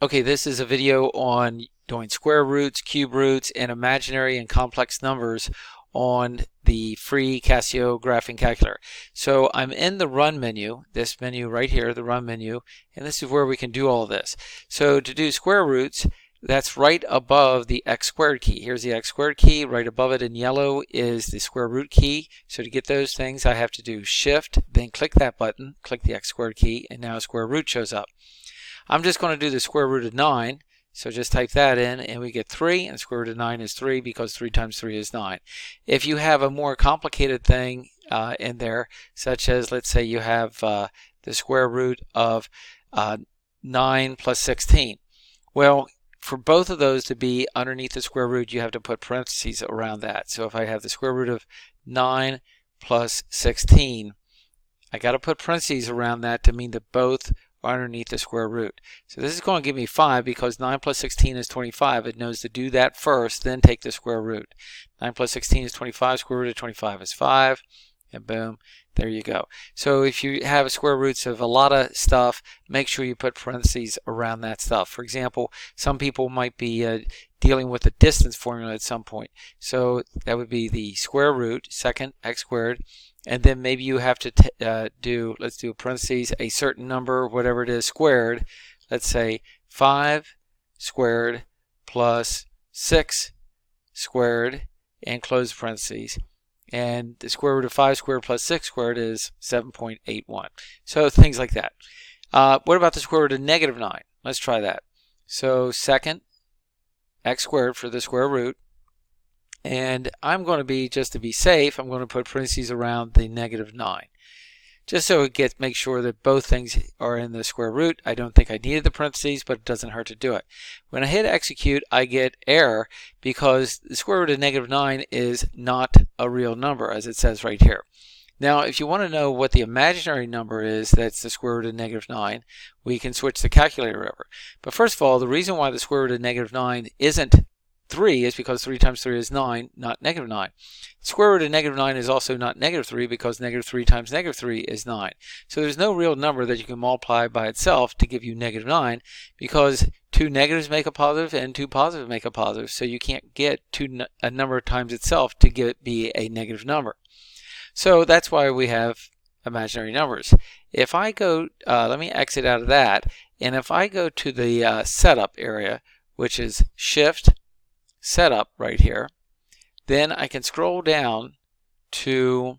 Okay, this is a video on doing square roots, cube roots, and imaginary and complex numbers on the free Casio graphing calculator. So I'm in the Run menu, this menu right here, the Run menu, and this is where we can do all of this. So to do square roots, that's right above the x squared key. Here's the x squared key. Right above it in yellow is the square root key. So to get those things, I have to do Shift, then click that button, click the x squared key, and now square root shows up. I'm just going to do the square root of 9. So just type that in and we get 3, and the square root of 9 is 3 because 3 times 3 is 9. If you have a more complicated thing in there, such as let's say you have the square root of 9 plus 16. Well, for both of those to be underneath the square root, you have to put parentheses around that. So if I have the square root of 9 plus 16, I got to put parentheses around that to mean that both underneath the square root. So this is going to give me 5 because 9 plus 16 is 25. It knows to do that first, then take the square root. 9 plus 16 is 25. Square root of 25 is 5. And boom, there you go. So if you have square roots of a lot of stuff, make sure you put parentheses around that stuff. For example, some people might be dealing with a distance formula at some point. So that would be the square root, second x squared, and then maybe you have to let's do parentheses, a certain number, whatever it is, squared. Let's say 5 squared plus 6 squared, and close parentheses. And the square root of 5 squared plus 6 squared is 7.81. So things like that. What about the square root of negative 9? Let's try that. So second x squared for the square root. And I'm going to be, just to be safe, I'm going to put parentheses around the negative 9. Just so it makes sure that both things are in the square root. I don't think I needed the parentheses, but it doesn't hurt to do it. When I hit execute, I get error because the square root of negative 9 is not a real number, as it says right here. Now, if you want to know what the imaginary number is, that's the square root of negative 9, we can switch the calculator over. But first of all, the reason why the square root of negative 9 isn't 3 is because 3 times 3 is 9, not negative 9. The square root of negative 9 is also not negative 3 because negative 3 times negative 3 is 9. So there's no real number that you can multiply by itself to give you negative 9 because 2 negatives make a positive and 2 positives make a positive. So you can't get a number times itself to be a negative number. So that's why we have imaginary numbers. If I go, let me exit out of that, and if I go to the setup area, which is Shift, Setup right here, then I can scroll down to,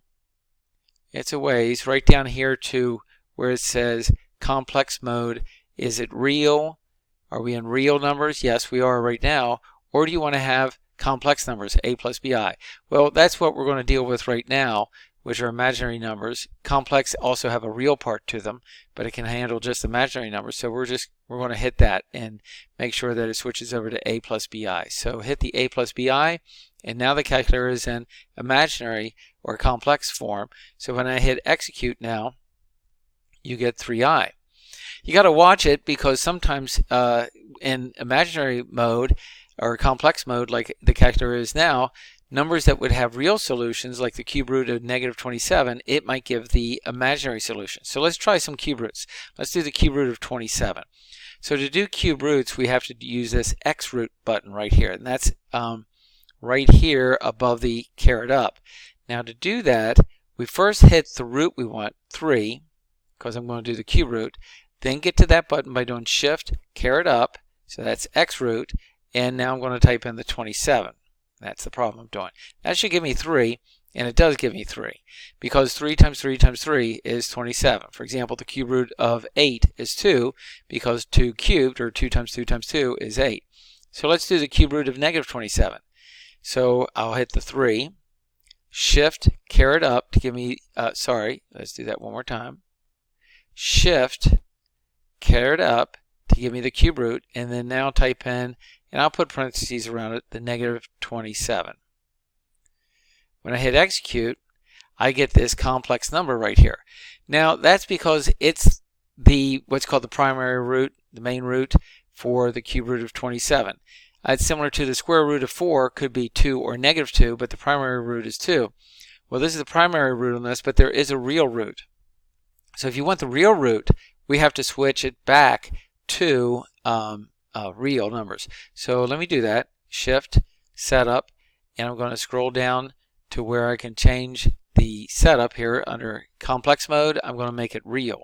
it's a ways, right down here to where it says complex mode. Is it real? Are we in real numbers? Yes, we are right now. Or do you want to have complex numbers, a plus bi? Well, that's what we're going to deal with right now, which are imaginary numbers. Complex also have a real part to them, but it can handle just imaginary numbers. So we're going to hit that and make sure that it switches over to a plus bi. So hit the a plus bi, and now the calculator is in imaginary or complex form. So when I hit execute now, you get 3i. You got to watch it because sometimes in imaginary mode or complex mode, like the calculator is now, numbers that would have real solutions, like the cube root of negative 27, it might give the imaginary solution. So let's try some cube roots. Let's do the cube root of 27. So to do cube roots, we have to use this X root button right here, and that's right here above the caret up. Now to do that, we first hit the root we want, 3, because I'm going to do the cube root, then get to that button by doing Shift, caret up, so that's X root, and now I'm going to type in the 27. That's the problem I'm doing. That should give me 3, and it does give me 3, because 3 times 3 times 3 is 27. For example, the cube root of 8 is 2, because 2 cubed, or 2 times 2 times 2, is 8. So let's do the cube root of negative 27. So I'll hit the 3, Shift, caret up to give me, let's do that one more time. Shift, caret up to give me the cube root, and then now type in, and I'll put parentheses around it, the negative 27. When I hit execute, I get this complex number right here. Now that's because it's what's called the primary root, the main root for the cube root of 27. It's similar to the square root of 4, could be 2 or negative 2, but the primary root is 2. Well, this is the primary root on this, but there is a real root. So if you want the real root, we have to switch it back two real numbers. So let me do that. Shift, setup, and I'm going to scroll down to where I can change the setup here under complex mode. I'm going to make it real.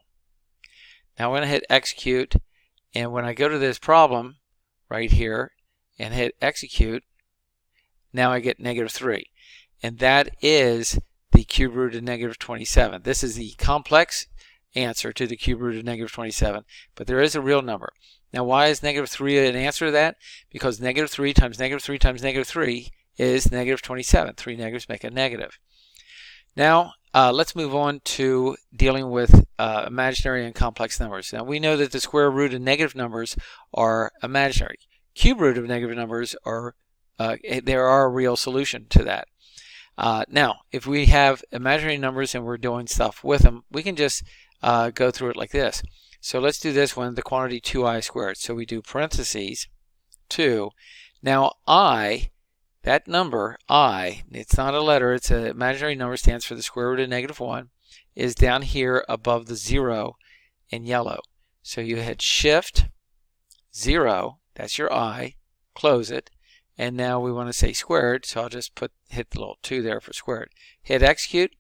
Now I'm going to hit execute, and when I go to this problem right here and hit execute, now I get -3. And that is the cube root of -27. This is the complex answer to the cube root of -27, but there is a real number. Now why is -3 an answer to that? Because -3 times -3 times -3 is -27. 3 negatives make a negative. Now let's move on to dealing with imaginary and complex numbers. Now we know that the square root of negative numbers are imaginary. Cube root of negative numbers are there are a real solution to that. Now if we have imaginary numbers and we're doing stuff with them, we can just go through it like this. So let's do this one, the quantity 2i squared. So we do parentheses 2. Now I, that number I, it's not a letter, it's an imaginary number, stands for the square root of -1, is down here above the 0 in yellow. So you hit shift 0, that's your I, close it, and now we want to say squared, so I'll just hit the little 2 there for squared. Hit execute,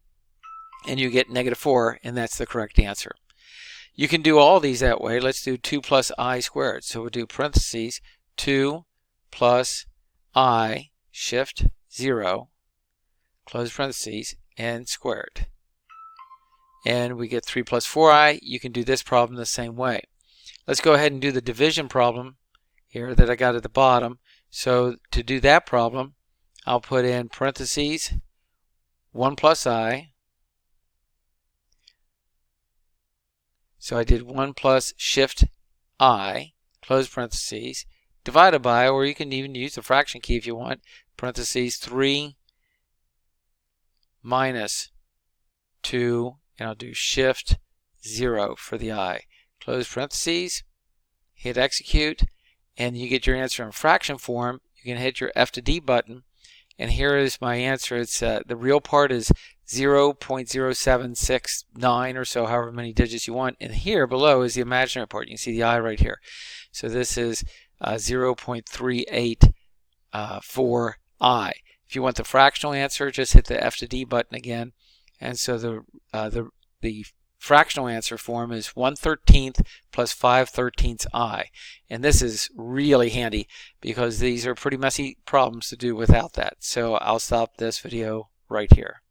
and you get -4, and that's the correct answer. You can do all these that way. Let's do 2 plus I squared. So we'll do parentheses 2 plus I, shift 0, close parentheses, and squared. And we get 3 plus 4i. You can do this problem the same way. Let's go ahead and do the division problem here that I got at the bottom. So to do that problem, I'll put in parentheses 1 plus I. So I did 1 plus shift I, close parentheses, divided by, or you can even use the fraction key if you want, parentheses 3 minus 2, and I'll do shift 0 for the I. Close parentheses, hit execute, and you get your answer in fraction form. You can hit your F to D button, and here is my answer. It's the real part is 0.0769 or so, however many digits you want, and here below is the imaginary part. You can see the I right here. So this is 0.384i. If you want the fractional answer, just hit the F to D button again, and so the fractional answer form is 1/13 plus 5/13 I. And this is really handy because these are pretty messy problems to do without that. So I'll stop this video right here.